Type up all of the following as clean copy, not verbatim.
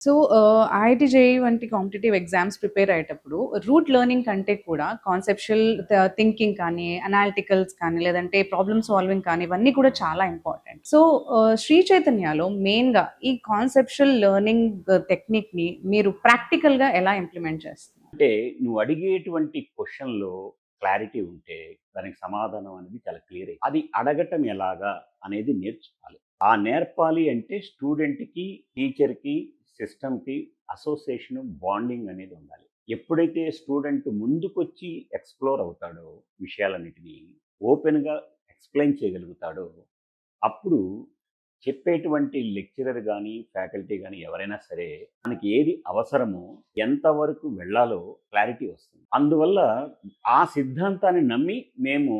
So, IIT JEE వంటి competitive exams prepare అయ్యేటప్పుడు route learning కంటే కూడా కాన్సెప్షువల్ థింకింగ్ కానీ, అనాలిటికల్స్ కానీ, లేదంటే ప్రాబ్లమ్ సాల్వింగ్ కానీ ఇవన్నీ కూడా చాలా ఇంపార్టెంట్. సో, శ్రీ చైతన్యలో మెయిన్‌గా ఈ కాన్సెప్షువల్ లెర్నింగ్ టెక్నిక్‌ని మీరు ప్రాక్టికల్‌గా ఎలా ఇంప్లిమెంట్ చేస్తున్నారు? అంటే నువ్వు అడిగేటువంటి క్వెషన్‌లో క్లారిటీ ఉంటే, దానికి సమాధానం అనేది చాలా క్లియర్ అది అడగటం ఎలాగా అనేది నేర్చుకోవాలి. ఆ నేర్పాలి అంటే స్టూడెంట్‌కి, టీచర్‌కి, సిస్టమ్‌కి అసోసియేషన్ బాండింగ్ అనేది ఉండాలి. ఎప్పుడైతే స్టూడెంట్ ముందుకొచ్చి ఎక్స్‌ప్లోర్ అవుతాడో విషయాలన్నిటిని, ఓపెన్‌గా ఎక్స్‌ప్లెయిన్ చేయగలుగుతాడో, అప్పుడు చెప్పేటువంటి లెక్చరర్ గానీ, ఫ్యాకల్టీ గానీ ఎవరైనా సరే, మనకి ఏది అవసరమో, ఎంతవరకు వెళ్ళాలో క్లారిటీ వస్తుంది. అందువల్ల ఆ సిద్ధాంతాన్ని నమ్మి మేము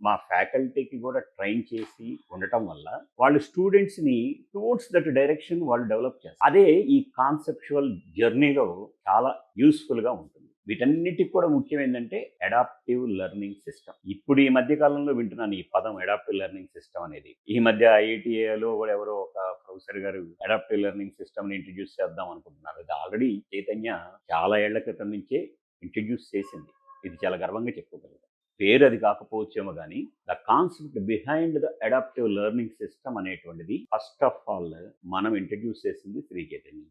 మా ఫ్యాకల్టీకి గూడా ట్రైన్ చేసి ఉండటం వల్ల, వాళ్ళు స్టూడెంట్స్‌ని టువర్డ్స్ దట్ డైరెక్షన్ వాళ్ళు డెవలప్ చేస్తారు. అదే ఈ కాన్సెప్చువల్ జర్నీలో చాలా యూజ్‌ఫుల్‌గా ఉంటుంది. వీటన్నిటికి కూడా ముఖ్యం ఏందంటే అడాప్టివ్ లెర్నింగ్ సిస్టమ్. ఇప్పుడు ఈ మధ్య కాలంలో వింటున్నాను ఈ పదం అడాప్టివ్ లెర్నింగ్ సిస్టమ్ అనేది. ఈ మధ్య ఐఐటీఏలో కూడా ఎవరో ఒక ప్రొఫెసర్ గారు అడాప్టివ్ లెర్నింగ్ సిస్టమ్‌ని ఇంట్రొడ్యూస్ చేద్దాం అనుకుంటున్నారు. ఇది ఆల్రెడీ చైతన్య చాలా ఏళ్ల క్రితం నుంచే ఇంట్రొడ్యూస్ చేసింది. ఇది చాలా గర్వంగా చెప్పుకోగలుగుతాం. పేరు అది కాకపోవచ్చేమో గానీ, the concept behind the adaptive learning system అనేటువంటిది ఫస్ట్ ఆఫ్ ఆల్ మనం ఇంట్రొడ్యూస్ చేసింది శ్రీ చైతన్య.